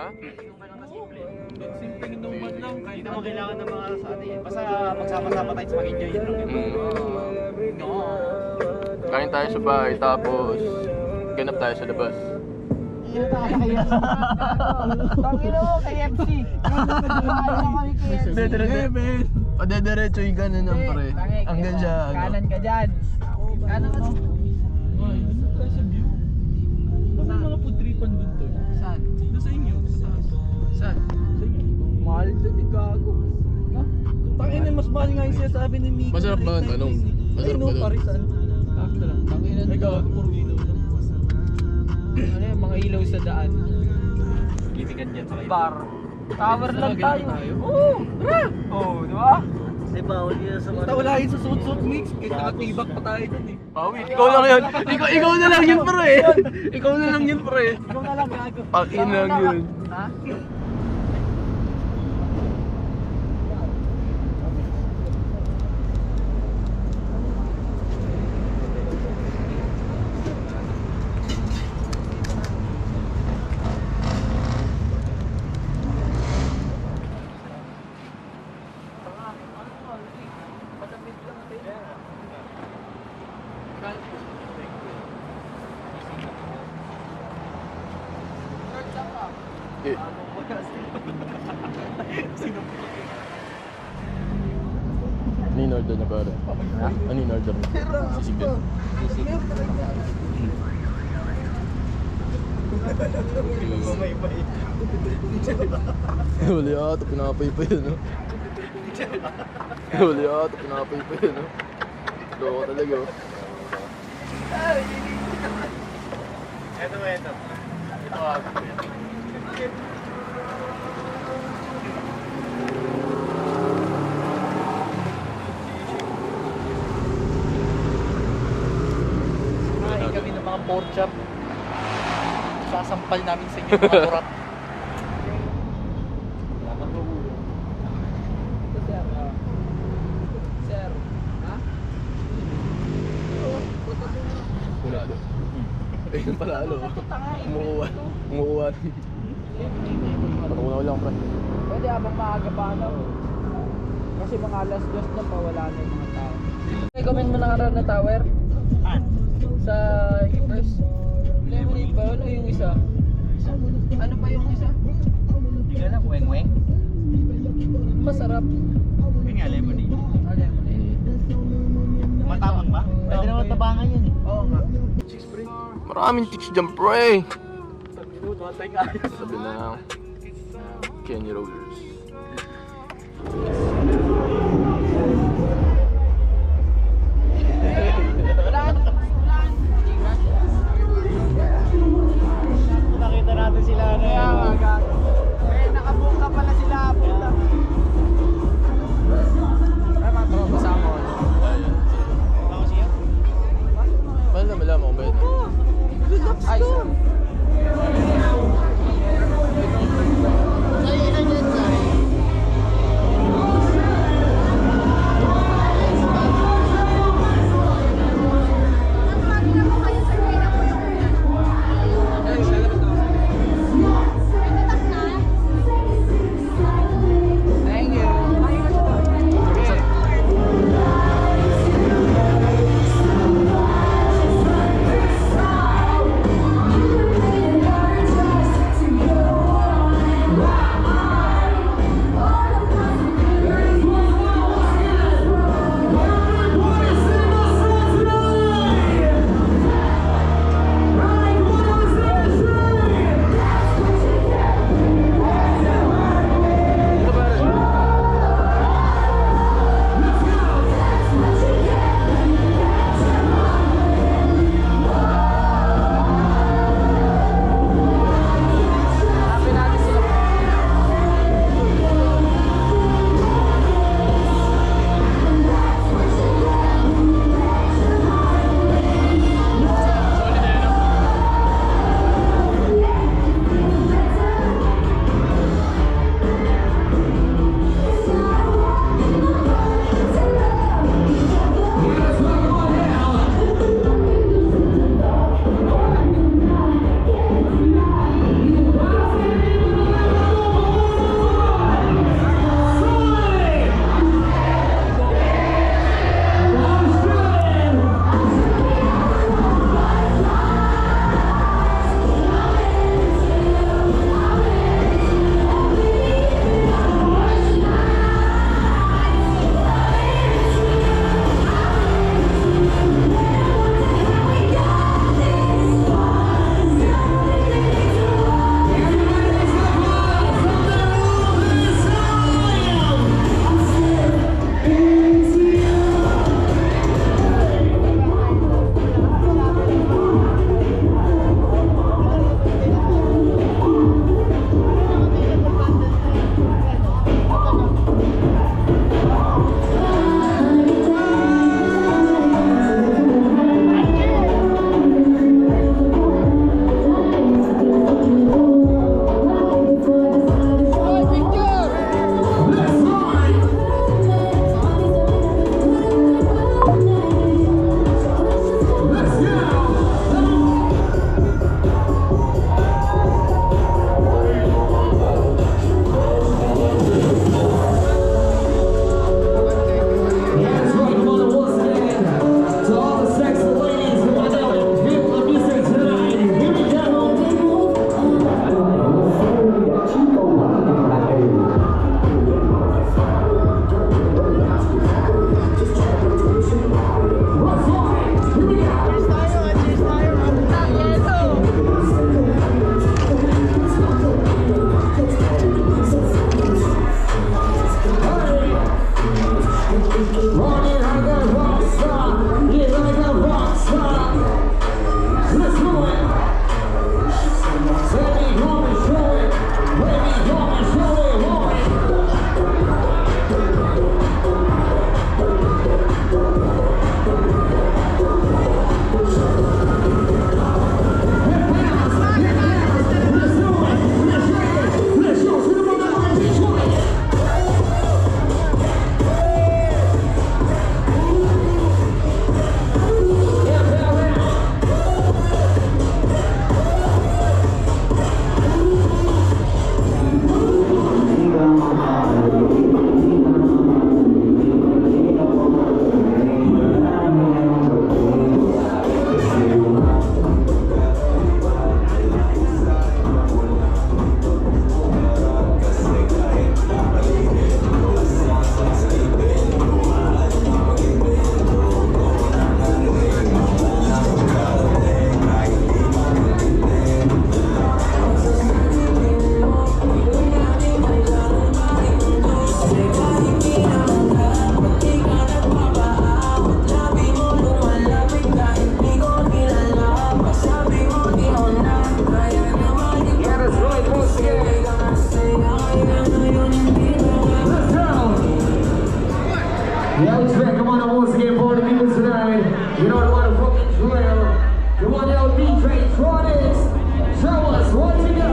Ha? Inom ka lang na simple. Simpleng inuman lang. Hindi naman kailangan ng mga sa ano eh. Basta magsama-sama tayo sa mag-enjoy yun lang. No. Kain tayo sa bahay, tapos ganap tayo sa labas. Tangina mo, KFC. Padediretso yung gano'n ng pre. Hanggang siya, ano. Kanan ka dyan. Kanan ka dyan. Ay, ano tayo sa view? Baka mga food tripan dun to. Saan? Doon sa inyo. Saan? Sa inyo. Mahal dyan, gago. Tangina, mas mahal nga yung sinasabi ni Miko. Masarap ba? Tanong. Masarap ba doon? Parisan. After lang. Tangina Ay, gago, puro ilaw lang. Ano yung mga ilaw sa daan? Gibigan dyan sa kayo. Bar. Tower lang tayo. Oo! Oo, di ba? Ay, bawal yun sa Basta wala yun sa suit mix. Kahit nakatibak pa tayo dun eh. Pawit, ikaw lang yun. Ikaw na lang yun pre. Ikaw na lang yun pre. Ikaw na lang gago. Pakinang yun. Ha? Eh. Ano yung order na pare? Ano yung order mo? Sisig din. Huli ata, pinapay pa yun, no? Huli ata, pinapay pa yun, no? Loko talaga, oh. Ito. Ito ako. Kumain kami ng mga pork chop. Sasampal namin sa inyo mga kurap. Sir, ha? Wala doon. Ayun pala, ano? Umuuwan. Patunaw lang, pre. Pwede habang maaga pa ano. Kasi mga alas 2 na pa wala na yung mga tao. Recommend mo nakaraan na tower? Sa Hippers? Lemonade ba yun o yung isa? Ano pa yung isa? Hindi ka lang, weng-weng. Masarap. Yun nga, lemonade. Ah, lemonade. Matapang ba? Pwede naman tabangan yun eh. Oo nga. Maraming chicks dyan, pre. Matay ka. Sabi na Kenny Rollers. Nakita natin sila ano Kaya yan. nga, gago. Eh, nakabuka pala sila. Puta. Ay, mga tropa sa ako. Ako siya? Mahal na malaman kung bayad na. Ay, sir. fucking drill. You want to know DJ Tronics? Show us what you got.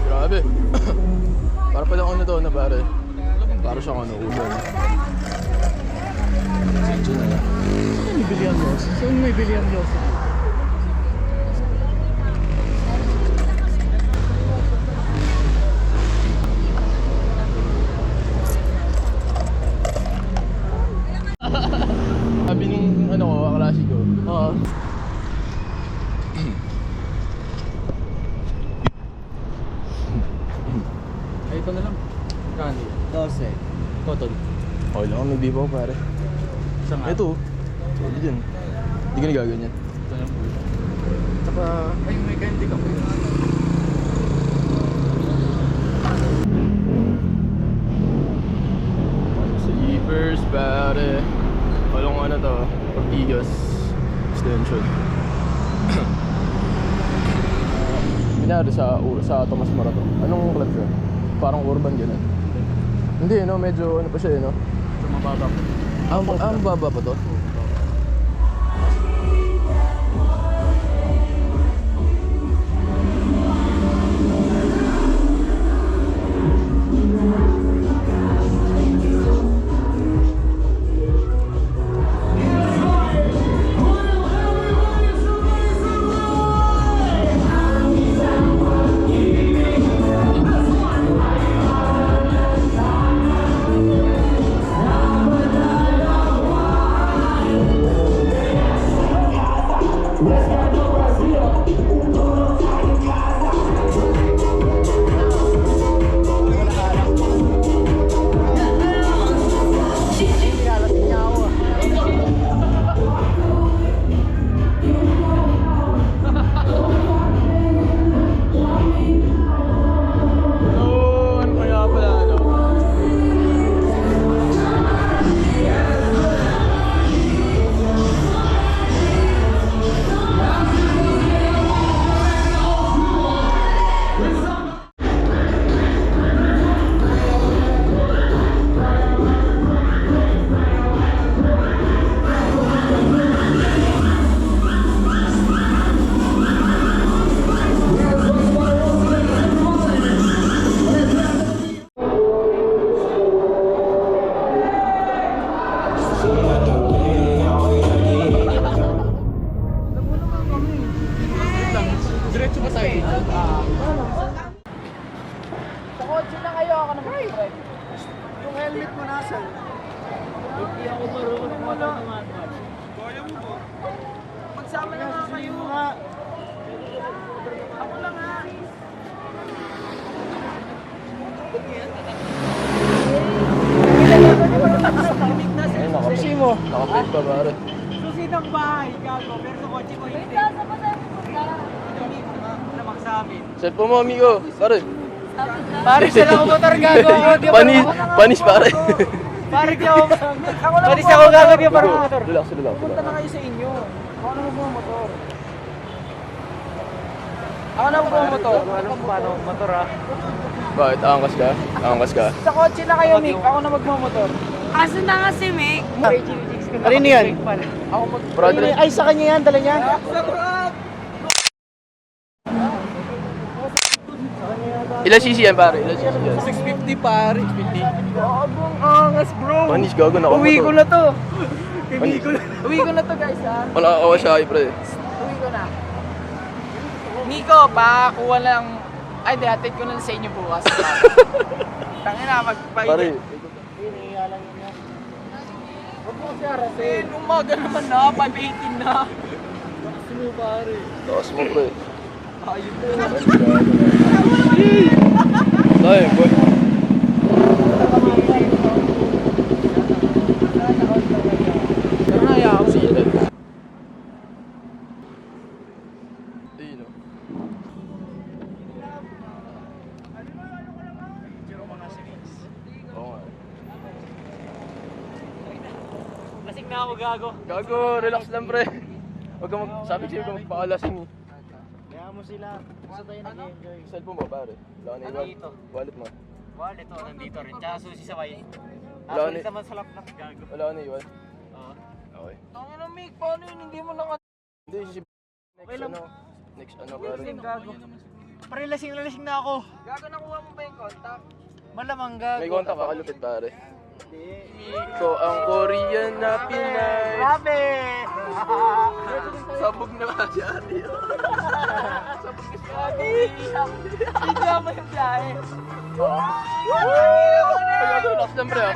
Grabe. Para pala ano to na pare. Para siyang ano, ulo. Medyo na lang. Saan may bili ang Yossi? Saan may bili ang Yossi? Sabi nung ano ko, kaklase ko. Oo. Ay, ito na lang. Candy. 12. Total. Okay lang, may bibaw pare. Isang Ito. Solid yun. Hindi ka nagaganyan. Ito na po. Saka, Ay, may candy ka po. sleepers pare. Walang ano to, Ortigas extension. Binari sa Tomas Morato. Anong club yun? Parang urban ganun. Hindi, no? Medyo ano pa siya, no? Ito mababa po. Ang baba pa to? Diretso ba tayo? Sa kotse na kayo, ako na mag-drive. Yung helmet mo nasa. Hindi ako marunong mo na. Kaya mo po. Magsama na nga kayo. Ako lang ha. Ayun, Susi mo. Nakapit pa pare. Susi ng bahay, gago. Pero sa kotse ko hindi. Lamang sa amin. Cellphone mo, amigo. Pare. Pare, sila ako motor gago. Panis pare. Pare, di ako. Panis ako gago, di ako marunong motor. Relax. Punta na kayo sa inyo. Ako na magmamotor. Ako na magmamotor. Paano motor ah? Bakit? Angkas ka? Sa kotse na kayo, Mick. Ako na magmamotor. Asa na nga si Mick? Alin yan? Ako mag... Brother. Ay, sa kanya yan. Dala niya. Ilan cc yan pare? Ilan cc yan? 650 pare. 650. Gagong angas bro. Panis gago na ako. Uwi ko na to. Panis. Uwi ko na to guys ha. Wala ako siya pre. Uwi ko na. Nico, pakuha lang. Ay, di, hatid ko na sa inyo bukas. Tangin na, magpainit. Pare. Huwag mo kasi harasin. Umaga naman na, 5:18 na. Lakas mo pare. Takas mo pre. Ayun po. Dahil boy. Pero naya ako sa Silat. Ayun o. Oo nga. Lasing na ako gago. Gago, relax lang pre. Huwag ka sabi sa'yo kung magpakalasing eh. Kaya mo sila. Gusto tayo nag-enjoy. Cellphone mo pare. Wala ka na iwan. Nandito. Wallet mo. Wallet to, nandito rin. Tsaka susi sa way. Wala Wala ni- naman sa laptop, gago. Wala ka na iwan. Oo. Okay. Tangin na Mick, paano yun? Hindi mo na Hindi, si next ano. Next ano pare. gago. Pare, lasing na ako. Gago, nakuha mo ba yung contact? Malamang gago. May kontak ka kalupit pare. Iko ang Korean na Pinay. Grabe! Sabog na kasi ate. Sabog ka siya. Bigla mo yung biyahe. Ay, relax lang pre.